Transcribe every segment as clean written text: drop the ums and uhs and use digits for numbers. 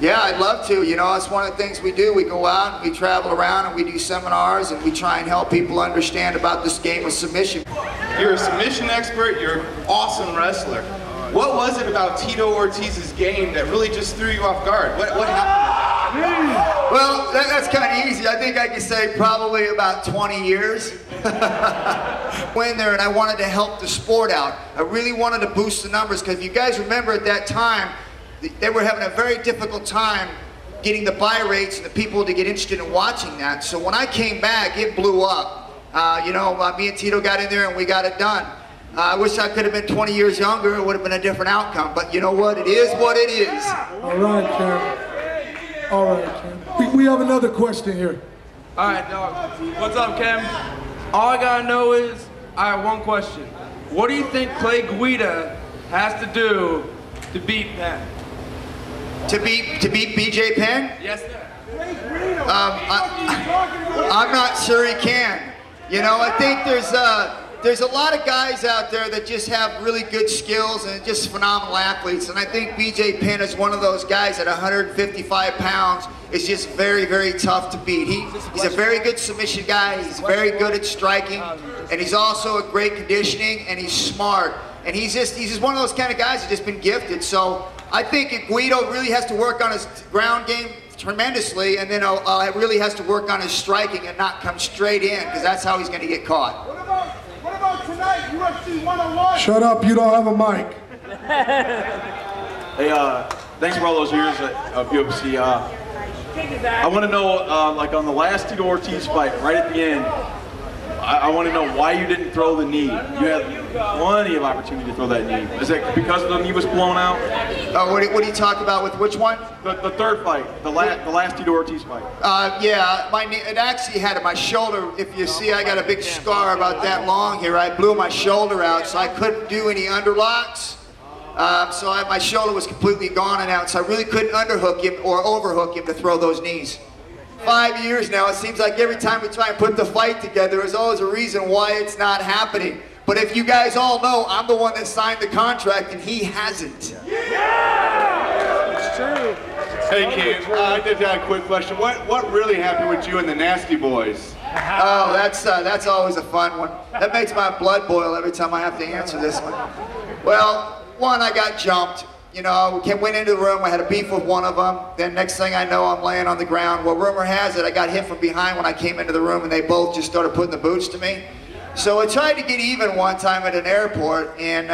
Yeah, I'd love to. You know, it's one of the things we do. We go out and we travel around and we do seminars and we try and help people understand about this game of submission. You're a submission expert, you're an awesome wrestler. What was it about Tito Ortiz's game that really just threw you off guard? What happened? Well, that's kind of easy. I think I could say probably about 20 years. Went there and I wanted to help the sport out. I really wanted to boost the numbers because if you guys remember at that time, they were having a very difficult time getting the buy rates and the people to get interested in watching that. So when I came back, it blew up. You know, me and Tito got in there and we got it done. I wish I could have been 20 years younger. It would have been a different outcome. But you know what? It is what it is. All right, Ken. All right, Ken. We have another question here. All right, dog. What's up, Ken? All I gotta know is, I have one question. What do you think Clay Guida has to do to beat Penn? To beat BJ Penn? Yes, sir. I'm not sure he can. You know, I think there's a lot of guys out there that just have really good skills and just phenomenal athletes, and I think BJ Penn is one of those guys at 155 pounds is just very, very tough to beat. He's a very good submission guy, he's very good at striking, and he's also a great conditioning, and he's smart. And he's just one of those kind of guys who's just been gifted. So I think Guido really has to work on his ground game tremendously, and then really has to work on his striking and not come straight in, because that's how he's going to get caught. What about tonight, UFC 101? Shut up, you don't have a mic. Hey, thanks for all those years of UFC. I want to know, like on the last Tito Ortiz fight, right at the end, I want to know why you didn't throw the knee. You had plenty of opportunity to throw that knee. Is it because the knee was blown out? What do you talk about with which one? The third fight, the last Tito Ortiz fight. Yeah, my knee, it actually had my shoulder. If you see, I got a big scar about that long here. I blew my shoulder out, so I couldn't do any underlocks. My shoulder was completely gone and out, so I really couldn't underhook him or overhook him to throw those knees. 5 years now, it seems like every time we try and put the fight together, there's always a reason why it's not happening. But if you guys all know, I'm the one that signed the contract and he hasn't. Yeah! It's true. Hey Ken, I just had a quick question. What really happened with you and the Nasty Boys? Oh, that's always a fun one. That makes my blood boil every time I have to answer this one. Well, one, I got jumped. You know, we went into the room, I had a beef with one of them, then next thing I know, I'm laying on the ground. Well, rumor has it, I got hit from behind when I came into the room and they both just started putting the boots to me. So I tried to get even one time at an airport, and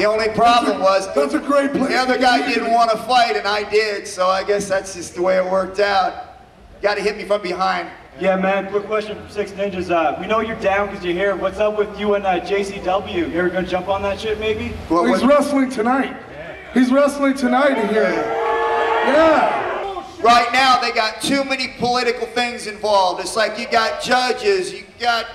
the only problem was that's a great place. The other guy didn't want to fight and I did, so I guess that's just the way it worked out. Got to hit me from behind. Yeah, man, quick question from Six Ninjas. We know you're down because you're here. What's up with you and JCW? You ever gonna jump on that shit, maybe? Well, he's wrestling tonight. He's wrestling tonight here. Yeah. Right now, they got too many political things involved. It's like you got judges, you got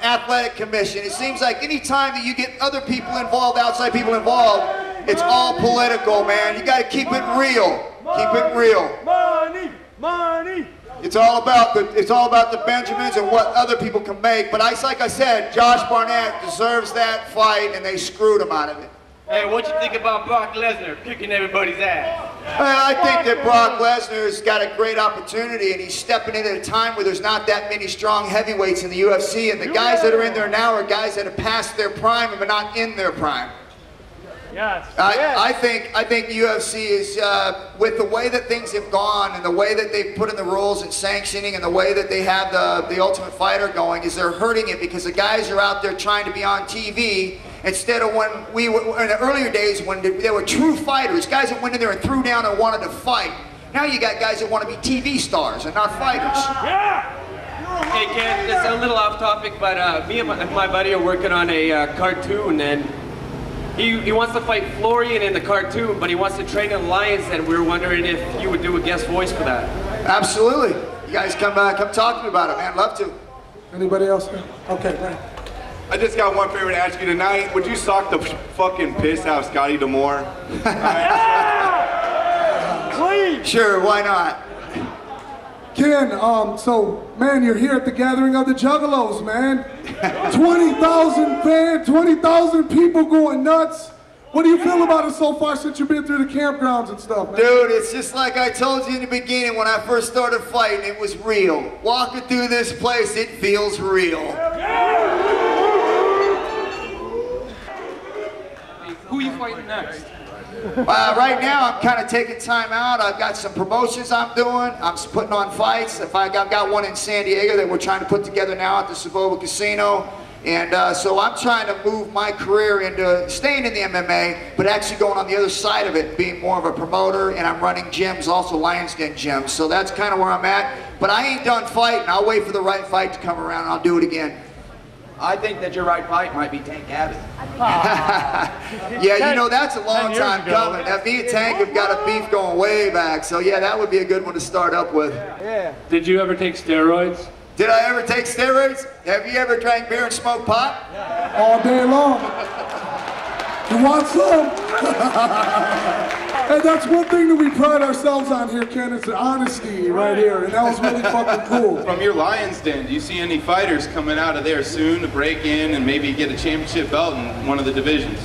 athletic commission. It seems like any time that you get other people involved, outside people involved, it's all political, man. You got to keep it real. Keep it real. Money, money. It's all about the Benjamins and what other people can make. But like I said, Josh Barnett deserves that fight, and they screwed him out of it. Hey, what you think about Brock Lesnar kicking everybody's ass? Well, I think that Brock Lesnar's got a great opportunity, and he's stepping in at a time where there's not that many strong heavyweights in the UFC, and the guys that are in there now are guys that have passed their prime and are not in their prime. Yes. I think UFC is, with the way that things have gone and the way that they've put in the rules and sanctioning and the way that they have the Ultimate Fighter going, is they're hurting it because the guys are out there trying to be on TV instead of when we were in the earlier days when they were true fighters, guys that went in there and threw down and wanted to fight. Now you got guys that want to be TV stars and not fighters. Yeah. Hey Ken, it's a little off topic, but me and my buddy are working on a cartoon, and he wants to fight Florian in the cartoon, but he wants to train in Lions, and we were wondering if you would do a guest voice for that. Absolutely. You guys come talk to me about it, man. Love to. Anybody else? Okay, right. I just got one favor to ask you tonight. Would you sock the fucking piss out of Scotty D'Amore? Please. Sure, why not? Ken, so, man, you're here at the gathering of the Juggalos, man. 20,000 fans, 20,000 people going nuts. What do you feel about it so far since you've been through the campgrounds and stuff, man? Dude, it's just like I told you in the beginning when I first started fighting, it was real. Walking through this place, it feels real. Who are you fighting next? Right now, I'm kind of taking time out. I've got some promotions I'm doing. I'm putting on fights. I've got one in San Diego that we're trying to put together now at the Savola Casino. And so I'm trying to move my career into staying in the MMA, but actually going on the other side of it, being more of a promoter, and I'm running gyms, also Lions Den gyms. So that's kind of where I'm at. But I ain't done fighting. I'll wait for the right fight to come around, and I'll do it again. I think that your right fight might be Tank Abbott. Yeah, you know, that's a long time coming. Now, me and Tank have got a beef going way back. So yeah, that would be a good one to start up with. Yeah. Did you ever take steroids? Did I ever take steroids? Have you ever drank beer and smoked pot? All day long. You want some? And that's one thing that we pride ourselves on here, Ken, is the honesty right here, and that was really fucking cool. From your Lions Den, do you see any fighters coming out of there soon to break in and maybe get a championship belt in one of the divisions?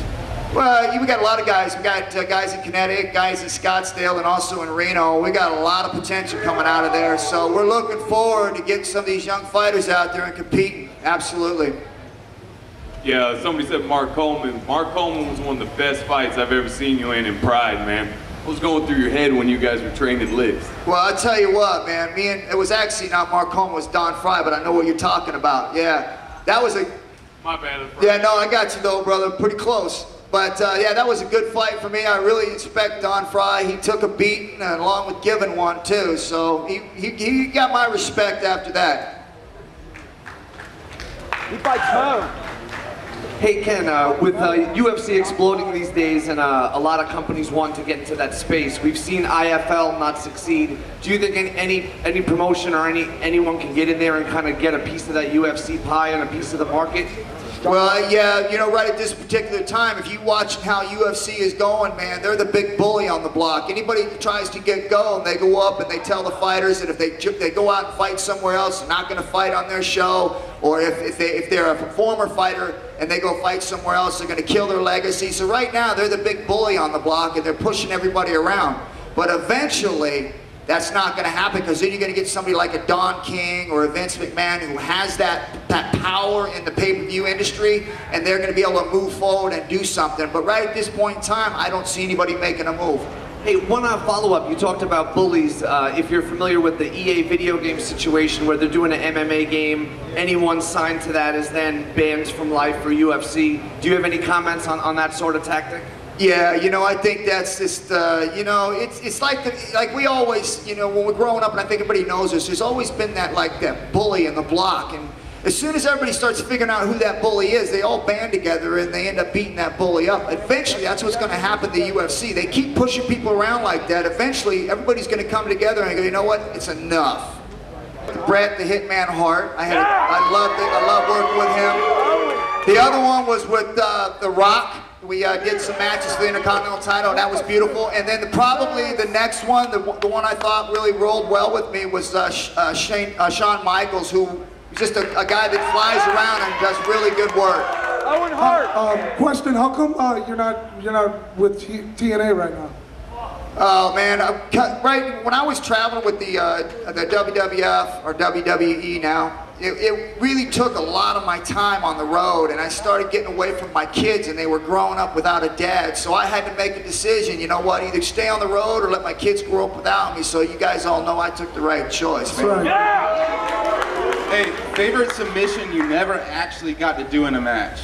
Well, we got a lot of guys. We got guys in Connecticut, guys in Scottsdale, and also in Reno. We got a lot of potential coming out of there. So we're looking forward to getting some of these young fighters out there and competing. Absolutely. Yeah, somebody said Mark Coleman. Mark Coleman was one of the best fights I've ever seen you in Pride, man. What was going through your head when you guys were training lids? Well, I'll tell you what, man. It was actually not Mark Coleman, it was Don Fry, but I know what you're talking about. Yeah, that was a... My bad. Yeah, no, I got you though, brother. Pretty close. But yeah, that was a good fight for me. I really respect Don Fry. He took a beating along with giving one too. So he got my respect after that. He fights home. Hey Ken, with UFC exploding these days and a lot of companies want to get into that space, we've seen IFL not succeed. Do you think any promotion or anyone can get in there and kind of get a piece of that UFC pie and a piece of the market? Well, yeah, you know, right at this particular time, if you watch how UFC is going, man, they're the big bully on the block. Anybody that tries to get going, they go up and they tell the fighters that if they go out and fight somewhere else, they're not going to fight on their show, or if they're a former fighter and they go fight somewhere else, they're going to kill their legacy. So right now, they're the big bully on the block and they're pushing everybody around. But eventually, that's not going to happen, because then you're going to get somebody like a Don King or a Vince McMahon who has that power in the pay-per-view industry, and they're going to be able to move forward and do something. But right at this point in time, I don't see anybody making a move. Hey, one follow-up. You talked about bullies. If you're familiar with the EA video game situation where they're doing an MMA game, anyone signed to that is then banned from life for UFC. Do you have any comments on that sort of tactic? Yeah, you know, I think that's just, you know, it's like we always, you know, when we're growing up, and I think everybody knows this, there's always been that bully in the block, and as soon as everybody starts figuring out who that bully is, they all band together and they end up beating that bully up. Eventually, that's what's going to happen to the UFC. They keep pushing people around like that. Eventually, everybody's going to come together and go, you know what, it's enough. Bret the Hitman Hart, I love working with him. The other one was with The Rock. We did some matches for the Intercontinental title, and that was beautiful. And then probably the next one, the one I thought really rolled well with me, was Shawn Michaels, who is just a guy that flies around and does really good work. Owen Hart. Question: how come you're not with TNA right now? Oh man, right when I was traveling with the WWF or WWE now, it really took a lot of my time on the road, and I started getting away from my kids, and they were growing up without a dad. So I had to make a decision. You know what? Either stay on the road or let my kids grow up without me. So you guys all know I took the right choice. That's right. Yeah. Hey, favorite submission you never actually got to do in a match?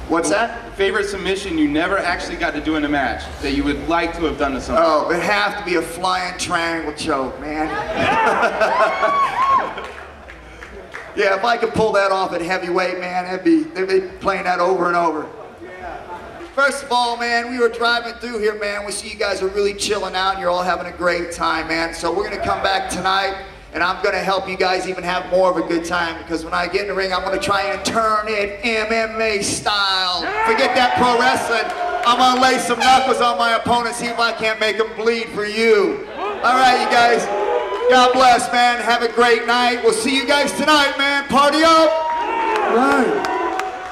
What's that? Favorite submission you never actually got to do in a match that you would like to have done to someone? Oh, it'd have to be a flying triangle choke, man. Yeah, if I could pull that off at heavyweight, man, they'd be playing that over and over. First of all, man, we were driving through here, man. We see you guys are really chilling out and you're all having a great time, man. So we're gonna come back tonight, and I'm gonna help you guys even have more of a good time, because when I get in the ring, I'm gonna try and turn it MMA style. Forget that pro wrestling. I'm gonna lay some knuckles on my opponent, see if I can't make them bleed for you. All right, you guys. God bless, man. Have a great night. We'll see you guys tonight, man. Party up. Right.